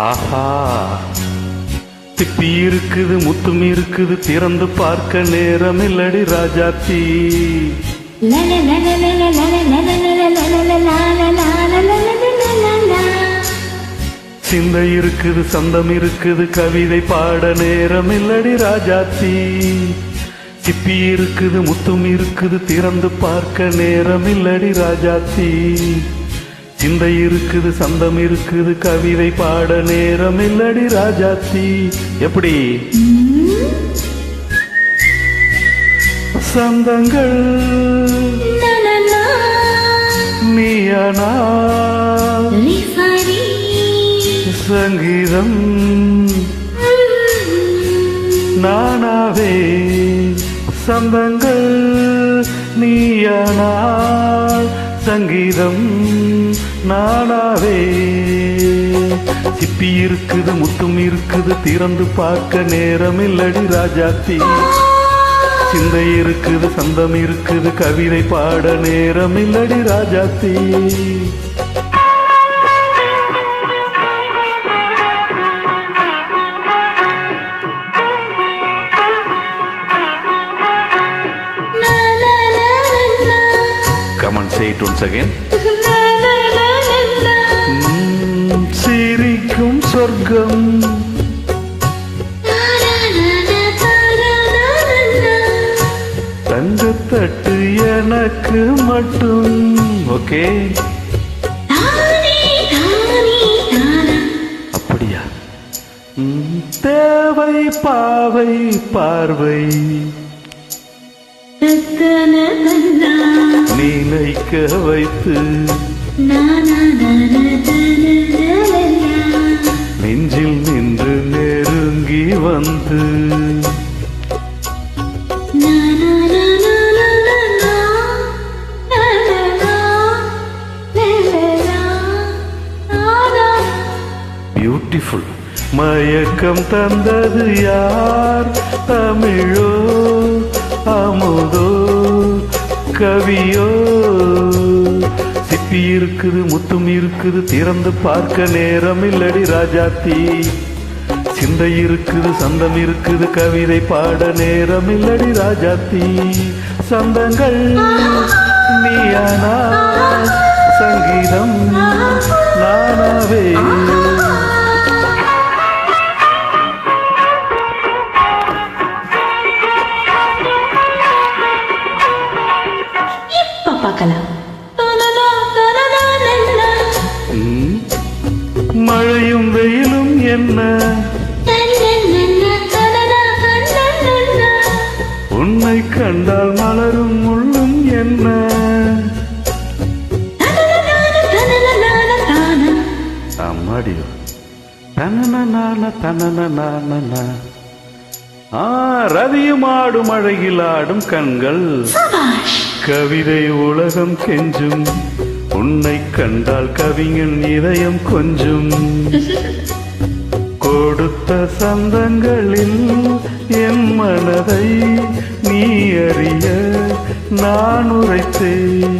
ஆஹா, திப்பி இருக்குது, முத்தும் இருக்குது, திறந்து பார்க்க நேரம் இல்லடி ராஜாத்தி. சிந்தை இருக்குது, சந்தம் இருக்குது, கவிதை பாட நேரம் இல்லடி ராஜாத்தி. திப்பி இருக்குது, முத்தும் இருக்குது, திறந்து பார்க்க நேரம் இல்லடி ராஜாத்தி. சிந்தை இருக்குது, சந்தம் இருக்குது, கவிதை பாட நேரம் இல்லடி ராஜாத்தி. எப்படி சந்தங்கள் நீயானா சங்கீதம் நானாவே. சந்தங்கள் நீயானால் சங்கீதம் நானாவே. சிப்பி இருக்குது, முத்தும் இருக்குது, திறந்து பார்க்க நேரம் இல்லடி ராஜாத்தி. சிந்தை இருக்குது, சந்தம் இருக்குது, கவிதை பாட நேரம் இல்லடி Rajathi. Come on, say it once again. சிரிக்கும் சொர்க்கம் தங்கத்தட்டு எனக்கு மட்டும். ஓகே, அப்படியா? தேவை பாவை பார்வை நினைக்க வைத்து நெஞ்சில் நின்று நெருங்கி வந்து பியூட்டிஃபுல். மயக்கம் தந்தது யார்? தமிழோ அமுதோ கவியோ? சிப்பி இருக்குது, முத்தும் இருக்குது, திறந்து பார்க்க நேரம் இல்லடி ராஜாத்தி. சிந்தை இருக்குது, சந்தம் இருக்குது, கவிதை பாட நேரம் இல்லடி ராஜாத்தி. சந்தங்கள் நீயானா சங்கீதம் நானாவே. மழையும் வெயிலும் என்ன, உன்னை கண்டால் மலரும் முள்ளும் என்ன. அம்மாடியோ தனன தனன. ரதியும் ஆடும் அழகில் ஆடும் கண்கள், கவிதை உலகம் கெஞ்சும். உன்னை கண்டால் கவிஞன் இதயம் கொஞ்சும். கொடுத்த சந்தங்களில் என் மனதை நீ அறிய நான் உரைத்தேன்.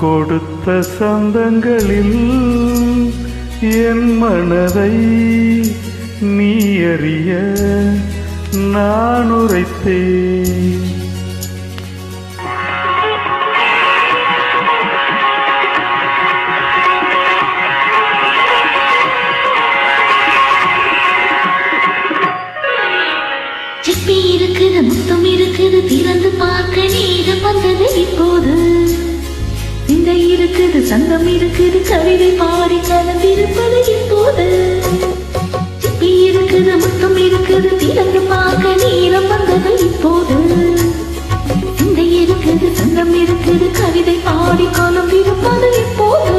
கொடுத்த சந்தங்களில் என் மனதை நீ அறிய நான் உரைத்தேன். சிப்பி இருக்குது, முத்தம் இருக்குது, திறந்து பார்க்க நேரம் வந்தது இப்போது. சிந்தை இருக்குது, சங்கம் இருக்குது, கவிதை பாடி கலந்திருப்பது இப்போது. சிப்பி இருக்குது, முத்தம் இருக்குது, திறந்து பார்க்க நேரம் வந்தது இப்போது. சிந்தை இருக்குது, சங்கம் இருக்குது, கவிதை பாடி கலந்திருப்பது இப்போது.